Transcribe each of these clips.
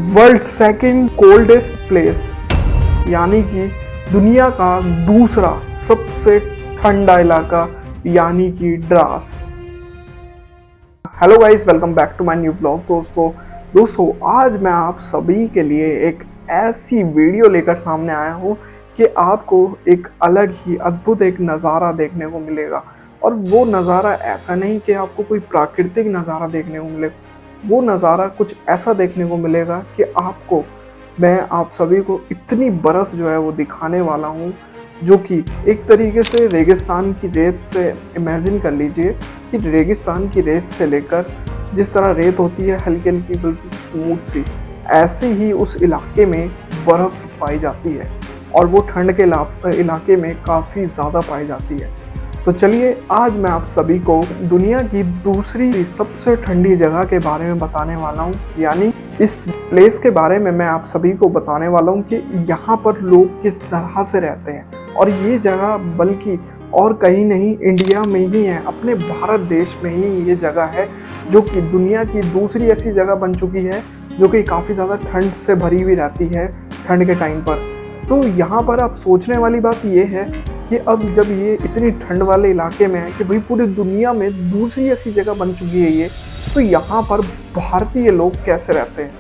World second coldest place यानी कि दुनिया का दूसरा सबसे ठंडा इलाका यानी कि Dras. Hello guys, welcome back to my new vlog. दोस्तों आज मैं आप सभी के लिए एक ऐसी वीडियो लेकर सामने आया हूँ कि आपको एक अलग ही अद्भुत एक नज़ारा देखने को मिलेगा। और वो नज़ारा ऐसा नहीं कि आपको कोई प्राकृतिक नज़ारा देखने को मिले, वो नज़ारा कुछ ऐसा देखने को मिलेगा कि मैं आप सभी को इतनी बर्फ़ जो है वो दिखाने वाला हूँ, जो कि एक तरीके से रेगिस्तान की रेत से इमेजिन कर लीजिए कि रेगिस्तान की रेत से लेकर जिस तरह रेत होती है हल्की हल्की बिल्कुल स्मूथ सी, ऐसे ही उस इलाके में बर्फ़ पाई जाती है और वो ठंड के इलाके में काफ़ी ज़्यादा पाई जाती है। तो चलिए आज मैं आप सभी को दुनिया की दूसरी सबसे ठंडी जगह के बारे में बताने वाला हूँ, यानी इस प्लेस के बारे में मैं आप सभी को बताने वाला हूँ कि यहाँ पर लोग किस तरह से रहते हैं। और ये जगह बल्कि और कहीं नहीं, इंडिया में ही है, अपने भारत देश में ही ये जगह है, जो कि दुनिया की दूसरी ऐसी जगह बन चुकी है जो कि काफ़ी ज़्यादा ठंड से भरी हुई रहती है ठंड के टाइम पर। तो यहाँ पर आप सोचने वाली बात ये है कि अब जब ये इतनी ठंड वाले इलाके में है कि भाई पूरी दुनिया में दूसरी ऐसी जगह बन चुकी है ये, तो यहाँ पर भारतीय लोग कैसे रहते हैं,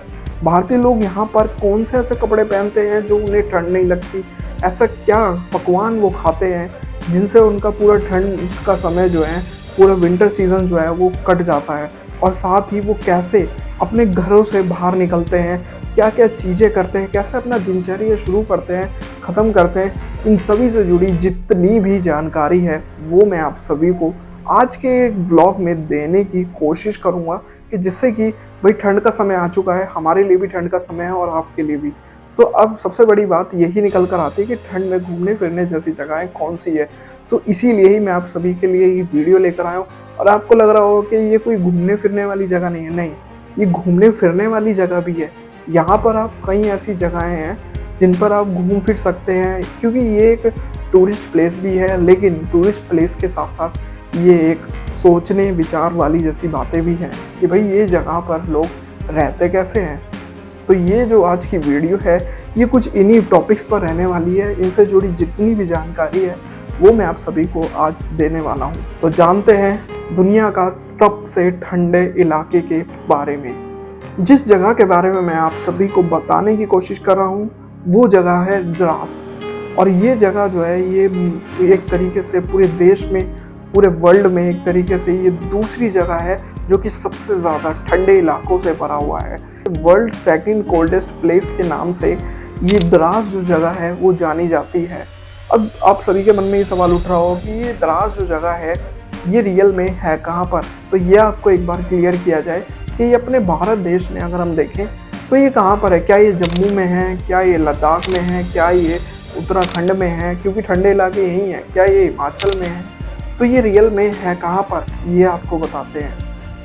भारतीय लोग यहाँ पर कौन से ऐसे कपड़े पहनते हैं जो उन्हें ठंड नहीं लगती, ऐसा क्या पकवान वो खाते हैं जिनसे उनका पूरा ठंड का समय जो है, पूरा विंटर सीजन जो है वो कट जाता है, और साथ ही वो कैसे अपने घरों से बाहर निकलते हैं, क्या क्या चीज़ें करते हैं, कैसे अपना दिनचर्या शुरू करते हैं, ख़त्म करते हैं, इन सभी से जुड़ी जितनी भी जानकारी है वो मैं आप सभी को आज के एक व्लॉग में देने की कोशिश करूँगा, कि जिससे कि भाई ठंड का समय आ चुका है, हमारे लिए भी ठंड का समय है और आपके लिए भी। तो अब सबसे बड़ी बात यही निकल कर आती है कि ठंड में घूमने फिरने जैसी जगहें कौन सी है। तो इसीलिए ही मैं आप सभी के लिए ये वीडियो लेकर आया हूँ। और आपको लग रहा होगा कि ये कोई घूमने फिरने वाली जगह नहीं है, नहीं, ये घूमने फिरने वाली जगह भी है। यहाँ पर आप कई ऐसी जगहें हैं जिन पर आप घूम फिर सकते हैं, क्योंकि ये एक टूरिस्ट प्लेस भी है, लेकिन टूरिस्ट प्लेस के साथ साथ ये एक सोचने विचार वाली जैसी बातें भी हैं कि भाई ये जगह पर लोग रहते कैसे हैं। तो ये जो आज की वीडियो है ये कुछ इन्हीं टॉपिक्स पर रहने वाली है, इनसे जुड़ी जितनी भी जानकारी है वो मैं आप सभी को आज देने वाला हूँ। तो जानते हैं दुनिया का सबसे ठंडे इलाके के बारे में। जिस जगह के बारे में मैं आप सभी को बताने की कोशिश कर रहा हूँ वो जगह है द्रास। और ये जगह जो है ये एक तरीके से पूरे देश में, पूरे वर्ल्ड में एक तरीके से ये दूसरी जगह है जो कि सबसे ज़्यादा ठंडे इलाकों से भरा हुआ है। वर्ल्ड सेकंड कोल्डेस्ट प्लेस के नाम से ये द्रास जो जगह है वो जानी जाती है। अब आप सभी के मन में ये सवाल उठ रहा हो कि ये द्रास जो जगह है ये रियल में है कहाँ पर। तो ये आपको एक बार क्लियर किया जाए कि ये अपने भारत देश में अगर हम देखें तो ये कहाँ पर है। क्या ये जम्मू में है, क्या ये लद्दाख में है, क्या ये उत्तराखंड में है, क्योंकि ठंडे इलाके यहीं हैं, क्या ये हिमाचल में है। तो ये रियल में है कहाँ पर, ये आपको बताते हैं।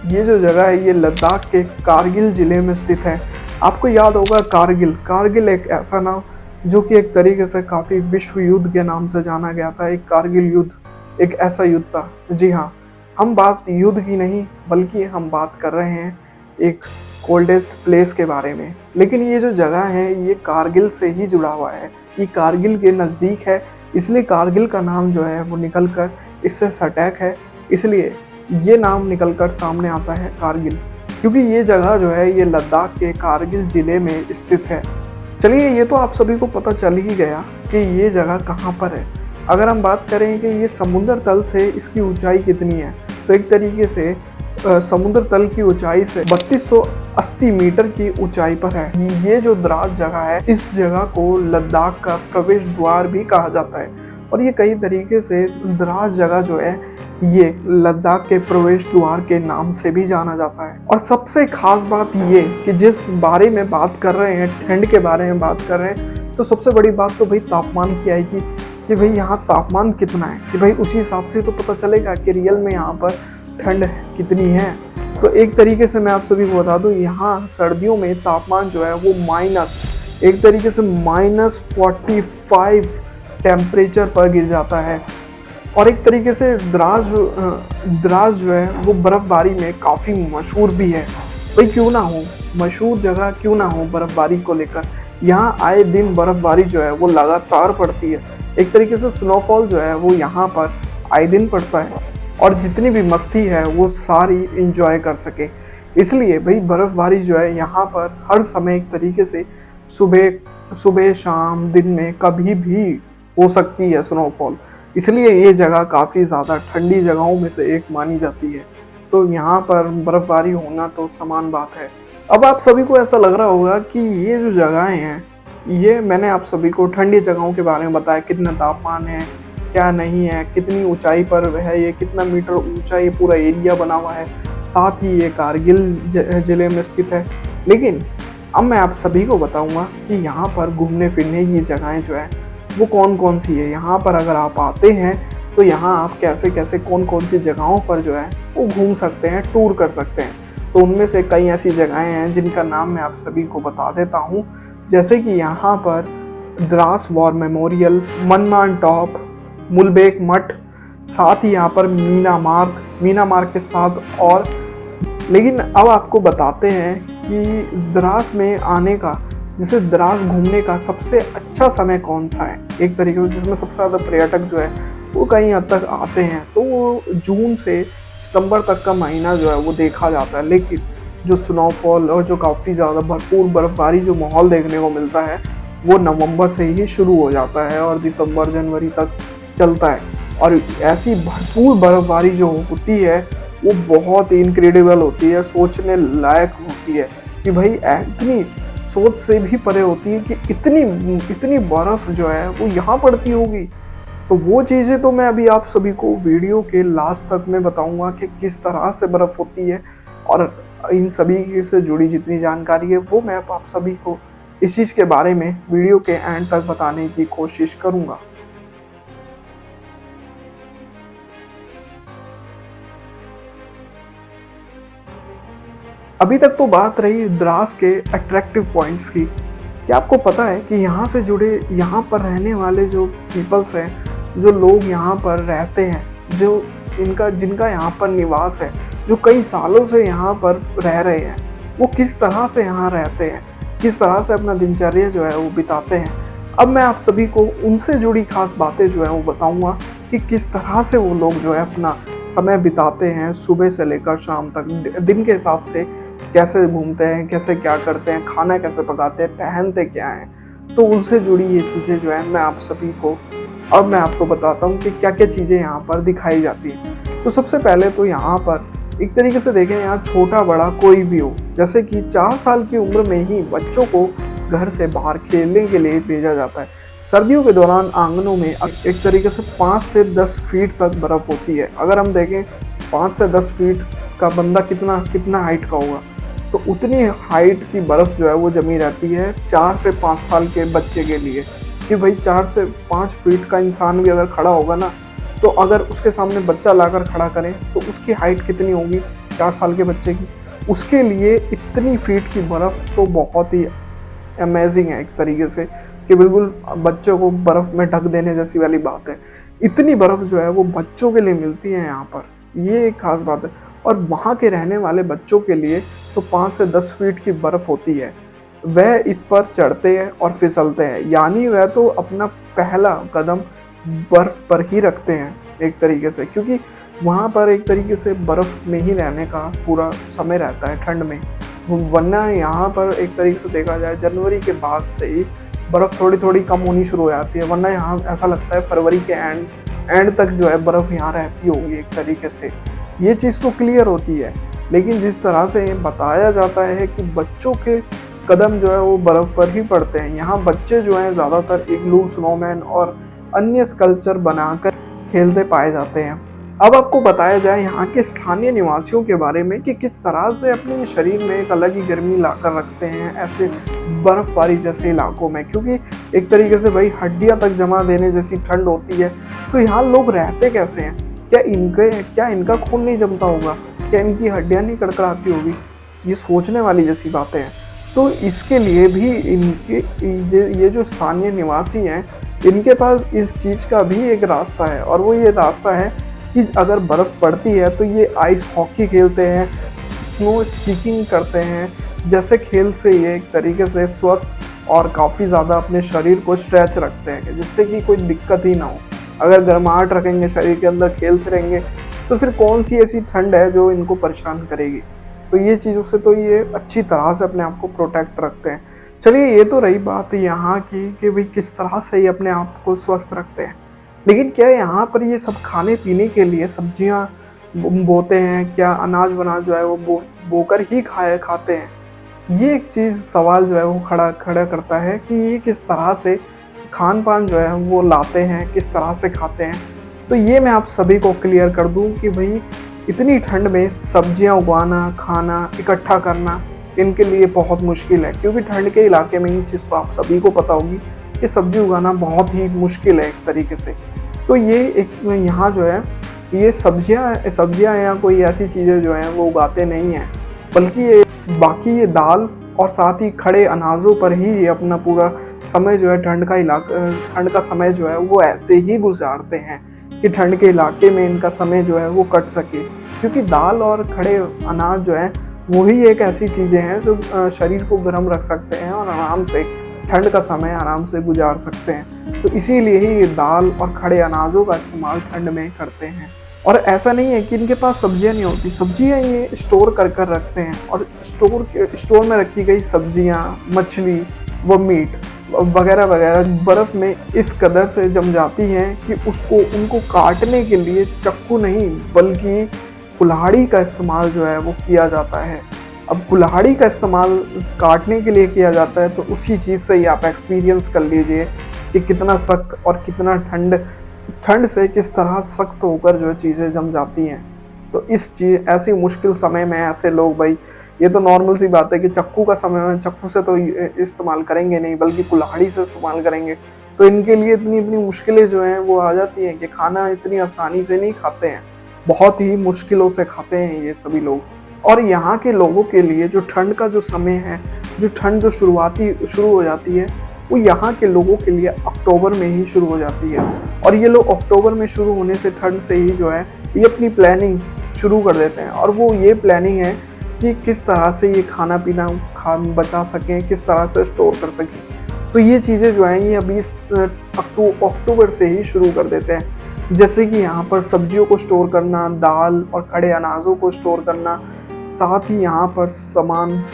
ये जो जगह है ये लद्दाख के कारगिल ज़िले में स्थित है। आपको याद होगा कारगिल एक ऐसा नाम जो कि एक तरीके से काफ़ी विश्व युद्ध के नाम से जाना गया था। एक कारगिल युद्ध एक ऐसा युद्ध था। जी हाँ, हम बात युद्ध की नहीं बल्कि हम बात कर रहे हैं एक कोल्डेस्ट प्लेस के बारे में। लेकिन ये जो जगह है ये कारगिल से ही जुड़ा हुआ है, ये कारगिल के नज़दीक है, इसलिए कारगिल का नाम जो है वो निकल कर इससे सटैक है, इसलिए ये नाम निकलकर सामने आता है कारगिल, क्योंकि ये जगह जो है ये लद्दाख के कारगिल ज़िले में स्थित है। चलिए ये तो आप सभी को पता चल ही गया कि ये जगह कहाँ पर है। अगर हम बात करें कि ये समुद्र तल से इसकी ऊंचाई कितनी है, तो एक तरीके से समुद्र तल की ऊंचाई से 3280 मीटर की ऊंचाई पर है। ये जो द्रास जगह है इस जगह को लद्दाख का प्रवेश द्वार भी कहा जाता है। और ये कई तरीके से द्रास जगह जो है ये लद्दाख के प्रवेश द्वार के नाम से भी जाना जाता है। और सबसे खास बात ये कि जिस बारे में बात कर रहे हैं, ठंड के बारे में बात कर रहे हैं, तो सबसे बड़ी बात तो भाई तापमान की आएगी कि भाई यहाँ तापमान कितना है, कि भाई उसी हिसाब से तो पता चलेगा कि रियल में यहाँ पर ठंड कितनी है। तो एक तरीके से मैं आप सभी को बता दूँ, यहाँ सर्दियों में तापमान जो है वो एक तरीके से -45 टेम्परेचर पर गिर जाता है। और एक तरीके से द्रास जो है वो बर्फ़बारी में काफ़ी मशहूर भी है। भाई क्यों ना हो, मशहूर जगह क्यों ना हो बर्फ़बारी को लेकर, यहाँ आए दिन बर्फ़बारी जो है वो लगातार पड़ती है। एक तरीके से स्नोफॉल जो है वो यहाँ पर आए दिन पड़ता है और जितनी भी मस्ती है वो सारी एंजॉय कर सके। इसलिए भाई बर्फ़बारी जो है यहाँ पर हर समय एक तरीके से सुबह सुबह शाम दिन में कभी भी हो सकती है स्नोफॉल। इसलिए ये जगह काफ़ी ज़्यादा ठंडी जगहों में से एक मानी जाती है। तो यहाँ पर बर्फ़बारी होना तो समान बात है। अब आप सभी को ऐसा लग रहा होगा कि ये जो जगहें हैं, ये मैंने आप सभी को ठंडी जगहों के बारे में बताया, कितना तापमान है, क्या नहीं है, कितनी ऊंचाई पर है ये, कितना मीटर ऊंचा ये पूरा एरिया बना हुआ है, साथ ही ये कारगिल ज़िले में स्थित है। लेकिन अब मैं आप सभी को बताऊंगा कि यहाँ पर घूमने फिरने की जगहें जो है वो कौन कौन सी है। यहाँ पर अगर आप आते हैं तो यहाँ आप कैसे कैसे कौन कौन सी जगहों पर जो है वो घूम सकते हैं, टूर कर सकते हैं। तो उनमें से कई ऐसी जगहें हैं जिनका नाम मैं आप सभी को बता देता हूँ, जैसे कि यहाँ पर Drass war memorial, Manman top, Mulbekh मठ, साथ ही यहाँ पर मीना मार्ग के साथ और। लेकिन अब आपको बताते हैं कि द्रास में आने का, जैसे द्रास घूमने का सबसे अच्छा समय कौन सा है, एक तरीके से जिसमें सबसे ज़्यादा पर्यटक जो है वो कहीं हद तक आते हैं। तो वो जून से सितंबर तक का महीना जो है वो देखा जाता है। लेकिन जो स्नोफॉल और जो काफ़ी ज़्यादा भरपूर बर्फ़बारी जो माहौल देखने को मिलता है वो नवंबर से ही शुरू हो जाता है और दिसंबर जनवरी तक चलता है। और ऐसी भरपूर बर्फ़बारी जो होती है वो बहुत ही इनक्रेडिबल होती है, सोचने लायक होती है कि भाई इतनी सोच से भी परे होती है कि इतनी बर्फ़ जो है वो यहाँ पड़ती होगी। तो वो चीज़ें तो मैं अभी आप सभी को वीडियो के लास्ट तक में बताऊंगा कि किस तरह से बर्फ़ होती है, और इन सभी से जुड़ी जितनी जानकारी है वो मैं आप सभी को इस चीज़ के बारे में वीडियो के एंड तक बताने की कोशिश करूँगा। अभी तक तो बात रही द्रास के अट्रैक्टिव पॉइंट्स की। क्या आपको पता है कि यहाँ से जुड़े, यहाँ पर रहने वाले जो पीपल्स हैं, जो लोग यहाँ पर रहते हैं, जो जिनका यहाँ पर निवास है, जो कई सालों से यहाँ पर रह रहे हैं, वो किस तरह से यहाँ रहते हैं, किस तरह से अपना दिनचर्या जो है वो बिताते हैं। अब मैं आप सभी को उनसे जुड़ी खास बातें जो है वो बताऊँगा कि किस तरह से वो लोग जो है अपना समय बिताते हैं, सुबह से लेकर शाम तक दिन के हिसाब से कैसे घूमते हैं, कैसे क्या करते हैं, खाना कैसे पकाते हैं, पहनते क्या हैं। तो उनसे जुड़ी ये चीज़ें जो है मैं आप सभी को अब मैं आपको बताता हूँ कि क्या क्या चीज़ें यहाँ पर दिखाई जाती हैं। तो सबसे पहले तो यहाँ पर एक तरीके से देखें, यहाँ छोटा बड़ा कोई भी हो, जैसे कि 4 साल की उम्र में ही बच्चों को घर से बाहर खेलने के लिए भेजा जाता है। सर्दियों के दौरान आंगनों में एक तरीके से 5 से 10 फीट तक बर्फ़ होती है। अगर हम देखें 5 से 10 फीट का बंदा कितना हाइट का होगा, तो उतनी हाइट की बर्फ़ जो है वो जमी रहती है 4 से 5 साल के बच्चे के लिए। कि भाई 4 से 5 फीट का इंसान भी अगर खड़ा होगा ना, तो अगर उसके सामने बच्चा लाकर खड़ा करें तो उसकी हाइट कितनी होगी 4 साल के बच्चे की। उसके लिए इतनी फीट की बर्फ़ तो बहुत ही अमेजिंग है एक तरीके से, कि बिल्कुल बच्चों को बर्फ़ में ढक देने जैसी वाली बात है। इतनी बर्फ़ जो है वो बच्चों के लिए मिलती है यहाँ पर, ये एक ख़ास बात है। और वहाँ के रहने वाले बच्चों के लिए तो 5 से 10 फीट की बर्फ़ होती है। वह इस पर चढ़ते हैं और फिसलते हैं, यानी वह तो अपना पहला कदम बर्फ़ पर ही रखते हैं एक तरीके से, क्योंकि वहाँ पर एक तरीके से बर्फ़ में ही रहने का पूरा समय रहता है ठंड में। वरना यहाँ पर एक तरीके से देखा जाए जनवरी के बाद से ही बर्फ़ थोड़ी थोड़ी कम होनी शुरू हो जाती है, वरना यहाँ ऐसा लगता है फरवरी के एंड तक जो है बर्फ़ यहाँ रहती होगी एक तरीके से। ये चीज़ तो क्लियर होती है। लेकिन जिस तरह से बताया जाता है कि बच्चों के कदम जो है वो बर्फ़ पर ही पड़ते हैं, यहाँ बच्चे जो हैं ज़्यादातर इग्लू, स्नोमैन और अन्य स्कल्पचर बनाकर खेलते पाए जाते हैं। अब आपको बताया जाए यहाँ के स्थानीय निवासियों के बारे में कि किस तरह से अपने शरीर में एक अलग ही गर्मी लाकर रखते हैं ऐसे बर्फ़बारी जैसे इलाकों में, क्योंकि एक तरीके से भाई हड्डियाँ तक जमा देने जैसी ठंड होती है। तो यहाँ लोग रहते कैसे हैं? क्या इनका खून नहीं जमता होगा? क्या इनकी हड्डियाँ नहीं कड़कड़ाती होगी? ये सोचने वाली जैसी बातें हैं। तो इसके लिए भी ये जो स्थानीय निवासी हैं, इनके पास इस चीज़ का भी एक रास्ता है, और वो ये रास्ता है कि अगर बर्फ़ पड़ती है तो ये आइस हॉकी खेलते हैं, स्नो स्कीइंग करते हैं, जैसे खेल से ये एक तरीके से स्वस्थ और काफ़ी ज़्यादा अपने शरीर को स्ट्रेच रखते हैं, जिससे कि कोई दिक्कत ही ना हो। अगर गर्माहट रखेंगे शरीर के अंदर, खेलते रहेंगे, तो फिर कौन सी ऐसी ठंड है जो इनको परेशान करेगी। तो ये चीज़ों से तो ये अच्छी तरह से अपने आप को प्रोटेक्ट रखते हैं। चलिए, ये तो रही बात यहाँ की कि भाई किस तरह से ये अपने आप को स्वस्थ रखते हैं। लेकिन क्या यहाँ पर ये सब खाने पीने के लिए सब्जियाँ बोते हैं, क्या अनाज वनाज जो है वो बोकर ही खाते हैं? ये एक चीज़ सवाल जो है वो खड़ा खड़ा करता है कि ये किस तरह से खान-पान जो है वो लाते हैं, किस तरह से खाते हैं। तो ये मैं आप सभी को क्लियर कर दूँ कि भई इतनी ठंड में सब्जियाँ उगाना, खाना, इकट्ठा करना इनके लिए बहुत मुश्किल है, क्योंकि ठंड के इलाके में ये चीज़ तो आप सभी को पता होगी कि सब्ज़ी उगाना बहुत ही मुश्किल है एक तरीके से। तो ये एक यहाँ जो है ये सब्जियाँ या कोई ऐसी चीज़ें जो हैं वो उगाते नहीं हैं, बल्कि ये बाकी ये दाल और साथ ही खड़े अनाजों पर ही ये अपना पूरा समय जो है ठंड का समय जो है वो ऐसे ही गुज़ारते हैं कि ठंड के इलाके में इनका समय जो है वो कट सके। क्योंकि दाल और खड़े अनाज जो हैं वही एक ऐसी चीज़ें हैं जो शरीर को गर्म रख सकते हैं और आराम से ठंड का समय आराम से गुजार सकते हैं। तो इसीलिए ही ये दाल और खड़े अनाजों का इस्तेमाल ठंड में करते हैं। और ऐसा नहीं है कि इनके पास सब्जियां नहीं होती, सब्जियां ये स्टोर कर कर रखते हैं, और स्टोर में रखी गई सब्जियां, मछली व मीट वगैरह वगैरह बर्फ़ में इस कदर से जम जाती हैं कि उनको काटने के लिए चाकू नहीं बल्कि कुल्हाड़ी का इस्तेमाल जो है वो किया जाता है। अब कुल्हाड़ी का इस्तेमाल काटने के लिए किया जाता है, तो उसी चीज़ से ही आप एक्सपीरियंस कर लीजिए कि कितना सख्त और कितना ठंड से किस तरह सख्त होकर जो है चीज़ें जम जाती हैं। तो ऐसी मुश्किल समय में ऐसे लोग, भाई ये तो नॉर्मल सी बात है कि चक्कू का समय में चक्कू से तो इस्तेमाल करेंगे नहीं बल्कि कुल्हाड़ी से इस्तेमाल करेंगे। तो इनके लिए इतनी मुश्किलें जो हैं वो आ जाती हैं कि खाना इतनी आसानी से नहीं खाते हैं, बहुत ही मुश्किलों से खाते हैं ये सभी लोग। और यहाँ के लोगों के लिए जो ठंड का जो समय है, जो ठंड जो शुरू हो जाती है, वो यहाँ के लोगों के लिए अक्टूबर में ही शुरू हो जाती है। और ये लोग अक्टूबर में शुरू होने से ठंड से ही जो है ये अपनी प्लानिंग शुरू कर देते हैं। और वो ये प्लानिंग है कि किस तरह से ये खाना पीना बचा सकें, किस तरह से स्टोर कर सकें। तो ये चीज़ें जो हैं ये अभी अक्टूबर से ही शुरू कर देते हैं। जैसे कि यहाँ पर सब्जियों को स्टोर करना, दाल और खड़े अनाजों को स्टोर करना, साथ ही यहाँ पर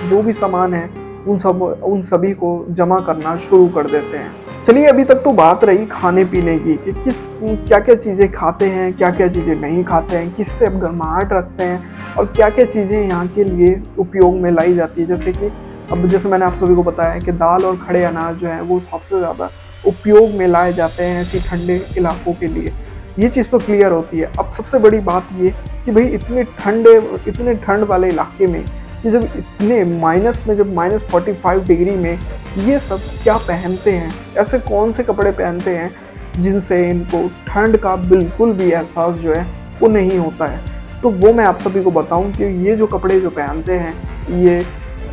जो भी सामान है उन सभी को जमा करना शुरू कर देते हैं। चलिए, अभी तक तो बात रही खाने पीने की कि क्या क्या चीज़ें खाते हैं, क्या क्या चीज़ें नहीं खाते हैं, किससे अब गर्माहट रखते हैं और क्या क्या चीज़ें यहाँ के लिए उपयोग में लाई जाती है। जैसे मैंने आप सभी को बताया कि दाल और खड़े अनाज जो है वो सबसे ज़्यादा उपयोग में लाए जाते हैं ऐसी ठंडे इलाकों के लिए। ये चीज़ तो क्लियर होती है। अब सबसे बड़ी बात ये कि भाई इतने ठंड वाले इलाके में कि जब -45 डिग्री में ये सब क्या पहनते हैं, ऐसे कौन से कपड़े पहनते हैं जिनसे इनको ठंड का बिल्कुल भी एहसास जो है वो नहीं होता है। तो वो मैं आप सभी को बताऊं कि ये जो कपड़े जो पहनते हैं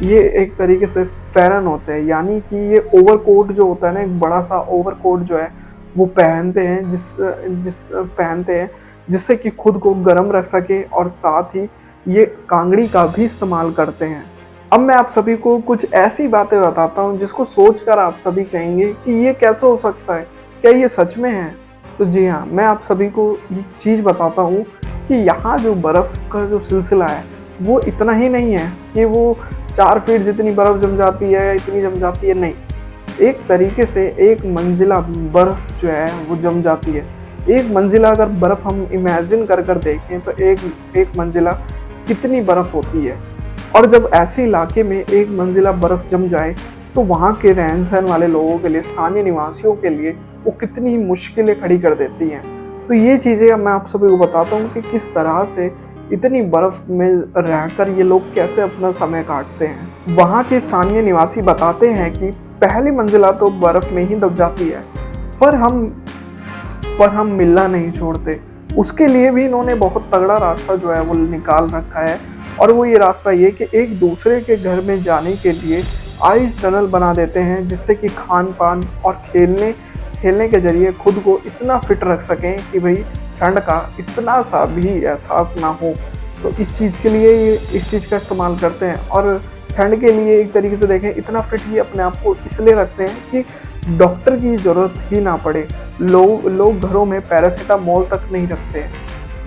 ये एक तरीके से फैरन होते हैं, यानी कि ये ओवरकोट जो होता है ना, एक बड़ा सा ओवरकोट जो है वो पहनते हैं जिससे कि खुद को गर्म रख सके, और साथ ही ये कांगड़ी का भी इस्तेमाल करते हैं। अब मैं आप सभी को कुछ ऐसी बातें बताता हूँ जिसको सोचकर आप सभी कहेंगे कि ये कैसे हो सकता है, क्या ये सच में है? तो जी हाँ, मैं आप सभी को ये चीज़ बताता हूँ कि यहाँ जो बर्फ़ का जो सिलसिला है वो इतना ही नहीं है कि वो 4 फीट जितनी बर्फ़ जम जाती है, इतनी जम जाती है, नहीं। एक तरीके से एक मंजिला बर्फ़ जो है वो जम जाती है। एक मंजिला अगर बर्फ़ हम इमेजिन कर देखें तो एक मंजिला कितनी बर्फ़ होती है। और जब ऐसे इलाके में एक मंजिला बर्फ़ जम जाए तो वहाँ के रहन सहन वाले लोगों के लिए, स्थानीय निवासियों के लिए वो कितनी मुश्किलें खड़ी कर देती हैं। तो ये चीज़ें अब मैं आप सभी को बताता हूँ कि किस तरह से इतनी बर्फ़ में रहकर ये लोग कैसे अपना समय काटते हैं। वहाँ के स्थानीय निवासी बताते हैं कि पहली मंजिला तो बर्फ़ में ही दब जाती है, पर हम मिलना नहीं छोड़ते। उसके लिए भी इन्होंने बहुत तगड़ा रास्ता जो है वो निकाल रखा है, और वो ये रास्ता ये कि एक दूसरे के घर में जाने के लिए आइस टनल बना देते हैं, जिससे कि खान पान और खेलने के जरिए खुद को इतना फिट रख सकें कि भाई ठंड का इतना सा भी एहसास ना हो। तो इस चीज़ के लिए ये इस चीज़ का इस्तेमाल करते हैं। और ठंड के लिए एक तरीके से देखें इतना फिट ही अपने आप को इसलिए रखते हैं कि डॉक्टर की ज़रूरत ही ना पड़े। लोग घरों में पैरासिटामोल तक नहीं रखते हैं।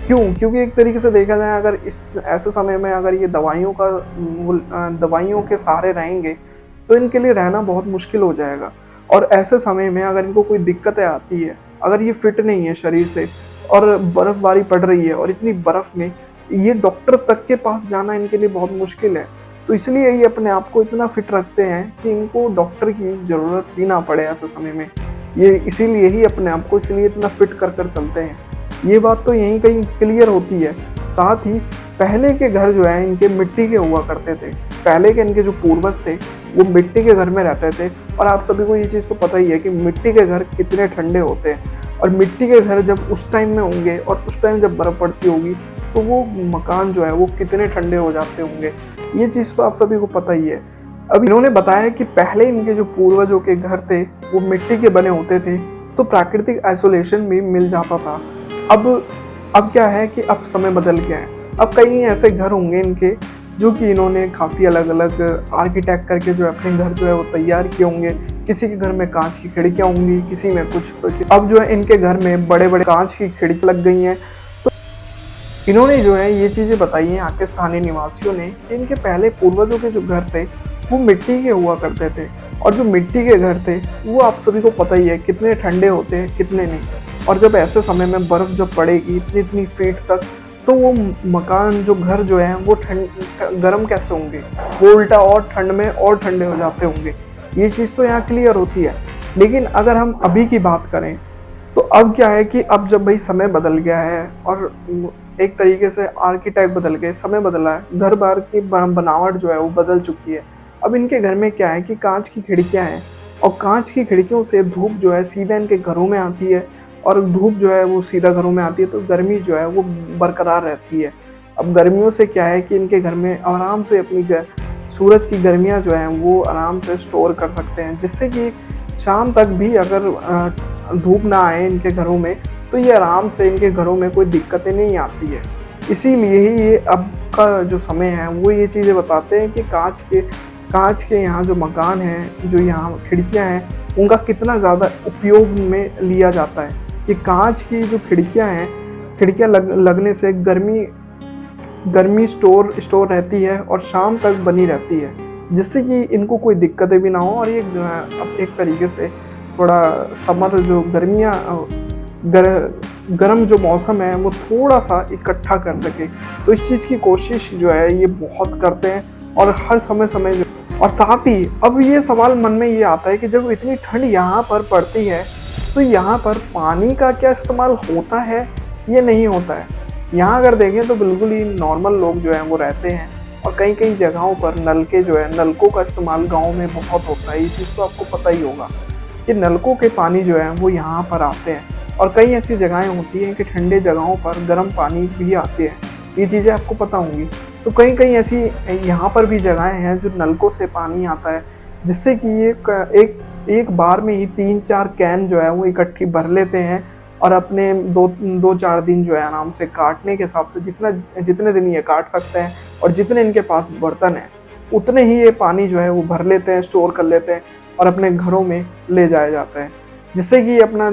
क्यों? क्योंकि एक तरीके से देखा जाए अगर इस ऐसे समय में अगर ये दवाइयों के सहारे रहेंगे तो इनके लिए रहना बहुत मुश्किल हो जाएगा। और ऐसे समय में अगर इनको कोई दिक्कतें आती है, अगर ये फिट नहीं है शरीर से और बर्फ़बारी पड़ रही है और इतनी बर्फ़ में ये डॉक्टर तक के पास जाना इनके लिए बहुत मुश्किल है। तो इसलिए ये अपने आप को इतना फिट रखते हैं कि इनको डॉक्टर की ज़रूरत ही ना पड़े ऐसे समय में। ये इसीलिए ही अपने आप को इसलिए इतना फिट कर चलते हैं। ये बात तो यहीं कहीं क्लियर होती है। साथ ही पहले के घर जो है इनके मिट्टी के हुआ करते थे। पहले के इनके जो पूर्वज थे वो मिट्टी के घर में रहते थे और आप सभी को ये चीज़ तो पता ही है कि मिट्टी के घर कितने ठंडे होते हैं। और मिट्टी के घर जब उस टाइम में होंगे और उस टाइम जब बर्फ़ पड़ती होगी तो वो मकान जो है वो कितने ठंडे हो जाते होंगे। ये चीज़ तो आप सभी को पता ही है। अब इन्होंने बताया कि पहले इनके जो पूर्वजों के घर थे वो मिट्टी के बने होते थे तो प्राकृतिक आइसोलेशन भी मिल जाता था। अब क्या है कि अब समय बदल गया है। अब कई ऐसे घर होंगे इनके जो कि इन्होंने काफ़ी अलग-अलग आर्किटेक्ट करके जो है अपने घर जो है वो तैयार किए होंगे। किसी के घर में कांच की खिड़कियाँ होंगी, किसी में कुछ। अब जो है इनके घर में बड़े-बड़े कांच की खिड़की लग गई हैं। तो इन्होंने जो है ये चीज़ें बताई हैं यहाँ के स्थानीय निवासियों ने कि इनके पहले पूर्वजों के जो घर थे वो मिट्टी के हुआ करते थे और जो मिट्टी के घर थे वो आप सभी को पता ही है कितने ठंडे होते हैं कितने नहीं। और जब ऐसे समय में बर्फ़ जब पड़ेगी इतनी फीट तक तो वो मकान जो घर जो है वो गर्म कैसे होंगे, वो उल्टा और ठंड में और ठंडे हो जाते होंगे। ये चीज़ तो यहाँ क्लियर होती है। लेकिन अगर हम अभी की बात करें तो अब क्या है कि अब जब भाई समय बदल गया है और एक तरीके से आर्किटेक्ट बदल गए, समय बदला है, घर बार की बनावट जो है वो बदल चुकी है। अब इनके घर में क्या है कि कांच की खिड़कियाँ हैं और कांच की खिड़कियों से धूप जो है सीधा इनके घरों में आती है और धूप जो है वो सीधा घरों में आती है तो गर्मी जो है वो बरकरार रहती है। अब गर्मियों से क्या है कि इनके घर में आराम से अपनी सूरज की गर्मियाँ जो हैं वो आराम से स्टोर कर सकते हैं, जिससे कि शाम तक भी अगर धूप ना आए इनके घरों में तो ये आराम से इनके घरों में कोई दिक्कतें नहीं आती है। इसीलिए ही ये अब का जो समय है वो ये चीज़ें बताते हैं कि कांच के यहाँ जो मकान हैं, जो यहाँ खिड़कियाँ हैं, उनका कितना ज़्यादा उपयोग में लिया जाता है। ये कांच की जो खिड़कियाँ हैं, खिड़कियाँ लगने से गर्मी स्टोर रहती है और शाम तक बनी रहती है, जिससे कि इनको कोई दिक्कतें भी ना हो और ये अब एक तरीके से थोड़ा समर जो गर्म जो मौसम है वो थोड़ा सा इकट्ठा कर सके। तो इस चीज़ की कोशिश जो है ये बहुत करते हैं और हर समय जो। और साथ ही अब ये सवाल मन में ये आता है कि जब इतनी ठंड यहाँ पर पड़ती है तो यहाँ पर पानी का क्या इस्तेमाल होता है, ये नहीं होता है। यहाँ अगर देखें तो बिल्कुल ही नॉर्मल लोग जो हैं वो रहते हैं और कई जगहों पर नलकों का इस्तेमाल गाँव में बहुत होता है। ये चीज़ तो आपको पता ही होगा कि नलकों के पानी जो है वो यहाँ पर आते हैं और कई ऐसी जगहें होती हैं कि ठंडे जगहों पर गर्म पानी भी आते हैं। ये चीज़ें आपको पता होंगी। तो कई ऐसी यहाँ पर भी जगहें हैं जो नलकों से पानी आता है, जिससे कि ये एक बार में ही 3-4 कैन जो है वो इकट्ठी भर लेते हैं और अपने 2-4 दिन जो है आराम से काटने के हिसाब से जितने दिन ये काट सकते हैं और जितने इनके पास बर्तन हैं उतने ही ये पानी जो है वो भर लेते हैं, स्टोर कर लेते हैं और अपने घरों में ले जाया जाता है, जिससे कि अपना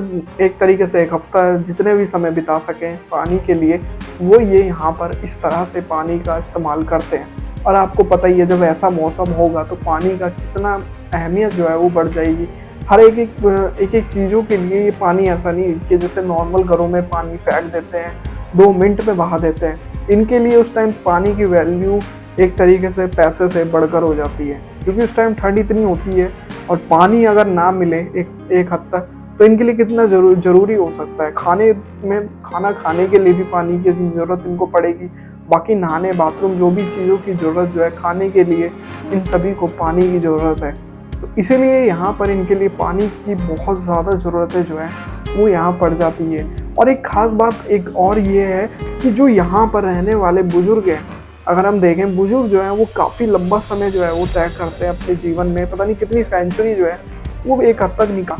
एक तरीके से एक हफ्ता जितने भी समय बिता सकें पानी के लिए, वो ये यहाँ पर इस तरह से पानी का इस्तेमाल करते हैं। और आपको पता ही है जब ऐसा मौसम होगा तो पानी का कितना अहमियत जो है वो बढ़ जाएगी। हर एक चीज़ों के लिए ये पानी ऐसा नहीं कि जैसे नॉर्मल घरों में पानी फेंक देते हैं, 2 मिनट में बहा देते हैं। इनके लिए उस टाइम पानी की वैल्यू एक तरीके से पैसे से बढ़कर हो जाती है, क्योंकि उस टाइम ठंड इतनी होती है और पानी अगर ना मिले एक हद तक तो इनके लिए कितना ज़रूरी हो सकता है। खाना खाने के लिए भी पानी की ज़रूरत इनको पड़ेगी, बाकी नहाने बाथरूम जो भी चीज़ों की ज़रूरत जो है खाने के लिए, इन सभी को पानी की ज़रूरत है। तो इसीलिए यहाँ पर इनके लिए पानी की बहुत ज़्यादा ज़रूरतें जो है वो यहाँ पड़ जाती है। और एक ख़ास बात एक और ये है कि जो यहाँ पर रहने वाले बुज़ुर्ग हैं, अगर हम देखें बुज़ुर्ग जो हैं वो काफ़ी लंबा समय जो है वो तय करते हैं अपने जीवन में, पता नहीं कितनी सेंचुरी जो है वो एक हद तक निकाल।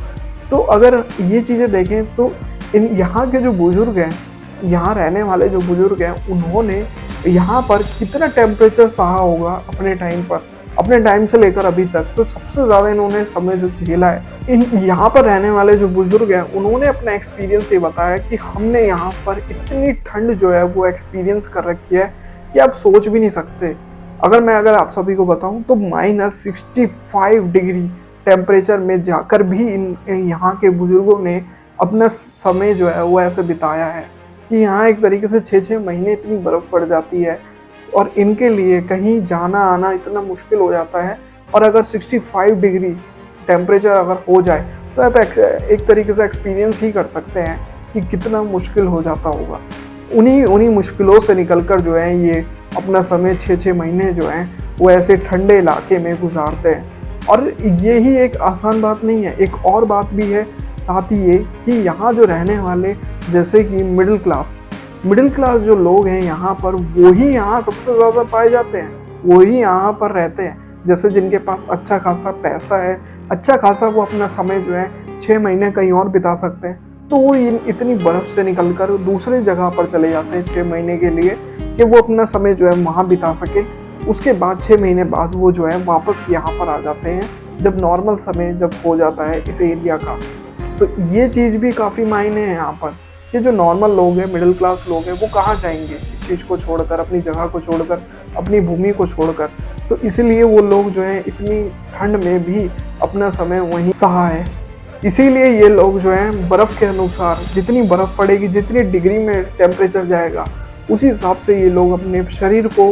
तो अगर ये चीज़ें देखें तो यहाँ के जो बुज़ुर्ग हैं, यहाँ रहने वाले जो बुज़ुर्ग हैं, उन्होंने यहाँ पर कितना टेम्परेचर सहा होगा अपने टाइम पर। अपने टाइम से लेकर अभी तक, तो सबसे ज़्यादा इन्होंने समय जो झेला है, इन यहाँ पर रहने वाले जो बुजुर्ग हैं उन्होंने अपना एक्सपीरियंस ये बताया कि हमने यहाँ पर इतनी ठंड जो है वो एक्सपीरियंस कर रखी है कि आप सोच भी नहीं सकते। अगर आप सभी को बताऊं तो -65 डिग्री टेम्परेचर में जाकर भी इन यहाँ के बुजुर्गों ने अपना समय जो है वो ऐसे बिताया है कि यहाँ एक तरीके से 6-6 महीने इतनी बर्फ़ पड़ जाती है और इनके लिए कहीं जाना आना इतना मुश्किल हो जाता है। और अगर 65 डिग्री टेम्परेचर अगर हो जाए तो आप एक तरीके से एक्सपीरियंस ही कर सकते हैं कि कितना मुश्किल हो जाता होगा। उन्हीं मुश्किलों से निकल कर जो है ये अपना समय 6-6 महीने जो हैं वो ऐसे ठंडे इलाके में गुजारते हैं। और यही एक आसान बात नहीं है, एक और बात भी है साथ ही ये कि यहाँ जो रहने वाले जैसे कि मिडिल क्लास जो लोग हैं यहाँ पर, वो ही यहाँ सबसे ज़्यादा पाए जाते हैं, वो ही यहाँ पर रहते हैं। जैसे जिनके पास अच्छा खासा पैसा है, अच्छा खासा वो अपना समय जो है 6 महीने कहीं और बिता सकते हैं, तो वो इतनी बर्फ़ से निकल कर दूसरे जगह पर चले जाते हैं 6 महीने के लिए कि वो अपना समय जो है वहाँ बिता सके। उसके बाद 6 महीने बाद वो जो है वापस यहाँ पर आ जाते हैं जब नॉर्मल समय जब हो जाता है इस एरिया का। तो ये चीज़ भी काफ़ी मायने हैं यहाँ पर कि जो नॉर्मल लोग हैं, मिडिल क्लास लोग हैं, वो कहाँ जाएंगे इस चीज़ को छोड़कर, अपनी जगह को छोड़कर, अपनी भूमि को छोड़कर। तो इसलिए वो लोग जो हैं इतनी ठंड में भी अपना समय वहीं सहा है। इसीलिए ये लोग जो हैं बर्फ़ के अनुसार, जितनी बर्फ़ पड़ेगी, जितनी डिग्री में टेम्परेचर जाएगा, उसी हिसाब से ये लोग अपने शरीर को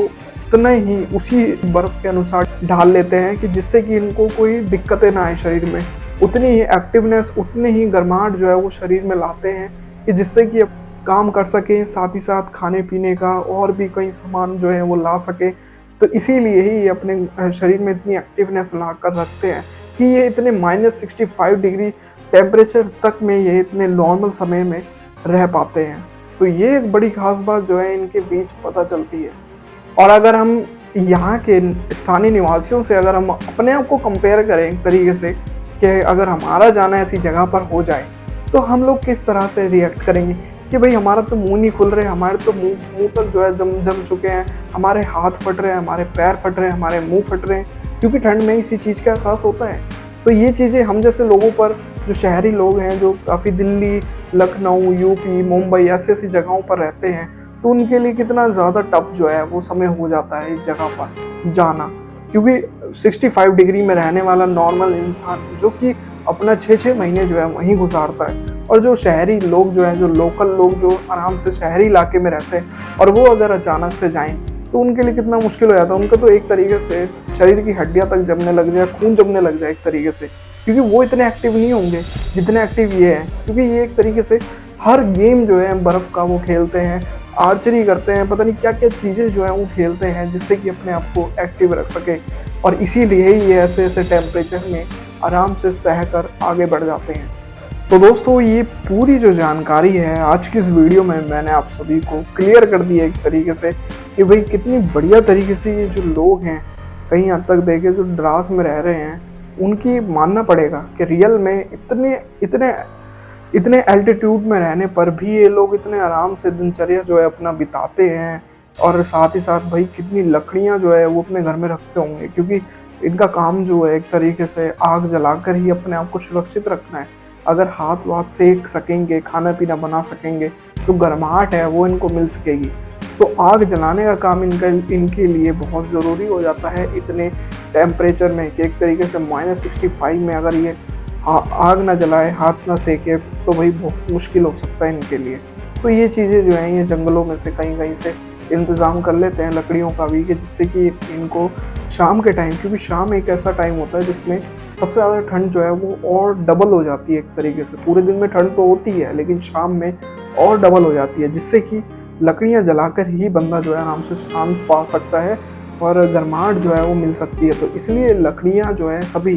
उतना ही उसी बर्फ़ के अनुसार ढाल लेते हैं कि जिससे कि इनको कोई दिक्कतें ना आए शरीर में। उतनी ही एक्टिवनेस, उतनी ही गर्माहट जो है वो शरीर में लाते हैं कि जिससे कि काम कर सकें, साथ ही साथ खाने पीने का और भी कई सामान जो है वो ला सकें। तो इसीलिए ही ये अपने शरीर में इतनी एक्टिवनेस ला कर रखते हैं कि ये इतने -65 डिग्री टेम्परेचर तक में ये इतने नॉर्मल समय में रह पाते हैं। तो ये एक बड़ी ख़ास बात जो है इनके बीच पता चलती है। और अगर हम यहाँ के स्थानीय निवासियों से अगर हम अपने आप को कंपेयर करें एक तरीके से कि अगर हमारा जाना ऐसी जगह पर हो जाए तो हम लोग किस तरह से रिएक्ट करेंगे कि भाई हमारा तो मुंह नहीं खुल रहे, हमारे तो मुंह तक जो है जम चुके हैं, हमारे हाथ फट रहे हैं, हमारे पैर फट रहे हैं, हमारे मुंह फट रहे हैं, क्योंकि ठंड में इसी चीज़ का एहसास होता है। तो ये चीज़ें हम जैसे लोगों पर, जो शहरी लोग हैं, जो काफ़ी दिल्ली, लखनऊ, यूपी, मुंबई ऐसी जगहों पर रहते हैं, तो उनके लिए कितना ज़्यादा टफ जो है वो समय हो जाता है इस जगह पर जाना। क्योंकि 65 डिग्री में रहने वाला नॉर्मल इंसान जो कि अपना 6-6 महीने जो है वहीं गुजारता है, और जो शहरी लोग जो हैं, जो लोकल लोग जो आराम से शहरी इलाके में रहते हैं, और वो अगर अचानक से जाएं तो उनके लिए कितना मुश्किल हो जाता है। उनका तो एक तरीके से शरीर की हड्डियां तक जमने लग जाए, खून जमने लग जाए एक तरीके से, क्योंकि वो इतने एक्टिव नहीं होंगे जितने एक्टिव ये हैं। क्योंकि ये एक तरीके से हर गेम जो है बर्फ़ का वो खेलते हैं, आर्चरी करते हैं, पता नहीं क्या क्या चीज़ें जो हैं वो खेलते हैं जिससे कि अपने आप को एक्टिव रख सके, और इसीलिए ये ऐसे टेम्परेचर में आराम से सहकर आगे बढ़ जाते हैं। तो दोस्तों, ये पूरी जो जानकारी है आज की इस वीडियो में मैंने आप सभी को क्लियर कर दी है एक तरीके से कि भाई कितनी बढ़िया तरीके से ये जो लोग हैं, कहीं हद तक देखे जो द्रास में रह रहे हैं, उनकी मानना पड़ेगा कि रियल में इतने एल्टीट्यूड में रहने पर भी ये लोग इतने आराम से दिनचर्या जो है अपना बिताते हैं। और साथ ही साथ भाई कितनी लकड़ियाँ जो है वो अपने घर में रखते होंगे, क्योंकि इनका काम जो है एक तरीके से आग जलाकर ही अपने आप को सुरक्षित रखना है। अगर हाथ वाथ सेक सकेंगे, खाना पीना बना सकेंगे, तो गर्माहट है वो इनको मिल सकेगी। तो आग जलाने का काम इनके लिए बहुत ज़रूरी हो जाता है इतने टेम्परेचर में, कि एक तरीके से -65 में अगर ये आग ना जलाए, हाथ ना सेके, तो भाई बहुत मुश्किल हो सकता है इनके लिए। तो ये चीज़ें जो हैं ये जंगलों में से कहीं से इंतज़ाम कर लेते हैं लकड़ियों का भी, कि जिससे कि इनको शाम के टाइम, क्योंकि शाम एक ऐसा टाइम होता है जिसमें सबसे ज़्यादा ठंड जो है वो और डबल हो जाती है एक तरीके से। पूरे दिन में ठंड तो होती है लेकिन शाम में और डबल हो जाती है, जिससे कि लकड़ियाँ जलाकर ही बंदा जो है आराम से शांत पा सकता है और गर्माहट जो है वो मिल सकती है। तो इसलिए लकड़ियाँ जो है सभी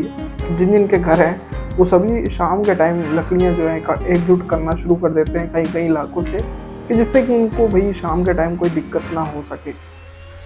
जिन के घर हैं वो सभी शाम के टाइम लकड़ियाँ जो है एकजुट करना शुरू कर देते हैं कई इलाकों से, कि जिससे कि इनको भाई शाम के टाइम कोई दिक्कत ना हो सके।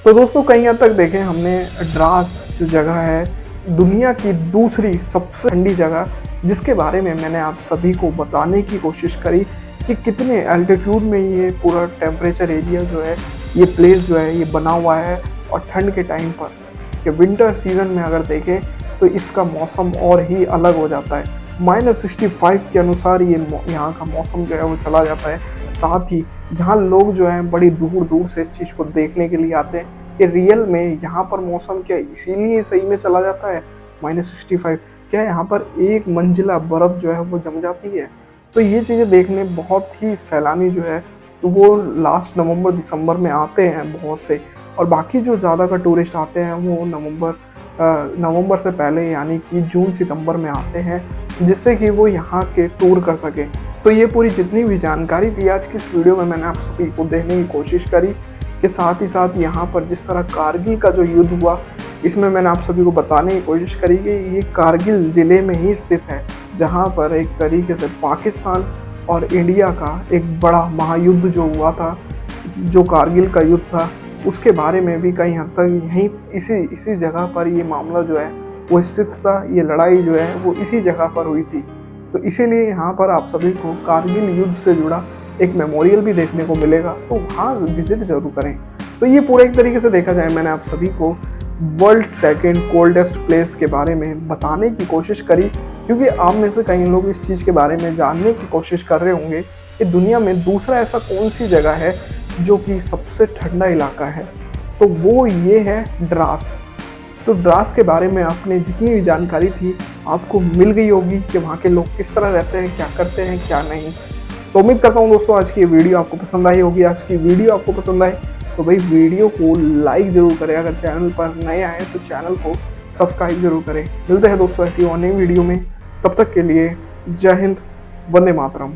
तो दोस्तों, कहीं हद तक देखें हमने द्रास जो जगह है, दुनिया की दूसरी सबसे ठंडी जगह, जिसके बारे में मैंने आप सभी को बताने की कोशिश करी कि कितने एल्टीट्यूड में ये पूरा टेम्परेचर एरिया जो है, ये प्लेस जो है ये बना हुआ है, और ठंड के टाइम पर कि विंटर सीजन में अगर देखें तो इसका मौसम और ही अलग हो जाता है। -65 के अनुसार ये यहाँ का मौसम जो है वो चला जाता है। साथ ही यहाँ लोग जो हैं बड़ी दूर-दूर से इस चीज़ को देखने के लिए आते हैं कि रियल में यहाँ पर मौसम क्या इसीलिए सही में चला जाता है -65, क्या यहाँ पर एक मंजिला बर्फ़ जो है वो जम जाती है। तो ये चीज़ें देखने बहुत ही सैलानी जो है वो लास्ट नवंबर दिसंबर में आते हैं बहुत से, और बाकी जो ज़्यादा का टूरिस्ट आते हैं वो नवंबर से पहले यानी कि जून सितंबर में आते हैं, जिससे कि वो यहाँ के टूर कर सकें। तो ये पूरी जितनी भी जानकारी थी आज की इस वीडियो में मैंने आप सभी को देने की कोशिश करी, कि साथ ही साथ यहाँ पर जिस तरह कारगिल का जो युद्ध हुआ इसमें मैंने आप सभी को बताने की कोशिश करी कि ये कारगिल ज़िले में ही स्थित है, जहाँ पर एक तरीके से पाकिस्तान और इंडिया का एक बड़ा महायुद्ध जो हुआ था, जो कारगिल का युद्ध था, उसके बारे में भी कई हद तक यहीं इसी जगह पर ये मामला जो है वो स्थित था। ये लड़ाई जो है वो इसी जगह पर हुई थी। तो इसीलिए यहाँ पर आप सभी को कारगिल युद्ध से जुड़ा एक मेमोरियल भी देखने को मिलेगा, तो वहाँ विजिट जरूर करें। तो ये पूरा एक तरीके से देखा जाए मैंने आप सभी को वर्ल्ड सेकेंड कोल्डेस्ट प्लेस के बारे में बताने की कोशिश करी, क्योंकि आप में से कई लोग इस चीज़ के बारे में जानने की कोशिश कर रहे होंगे कि दुनिया में दूसरा ऐसा कौन सी जगह है जो कि सबसे ठंडा इलाका है। तो वो ये है द्रास। तो द्रास के बारे में आपने जितनी भी जानकारी थी आपको मिल गई होगी कि वहाँ के लोग किस तरह रहते हैं, क्या करते हैं, क्या नहीं। तो उम्मीद करता हूँ दोस्तों आज की वीडियो आपको पसंद आई होगी। आज की वीडियो आपको पसंद आए तो भाई वीडियो को लाइक जरूर करें, अगर चैनल पर नए आए तो चैनल को सब्सक्राइब जरूर करें। मिलते हैं दोस्तों ऐसी और नई वीडियो में, तब तक के लिए जय हिंद, वंदे मातरम।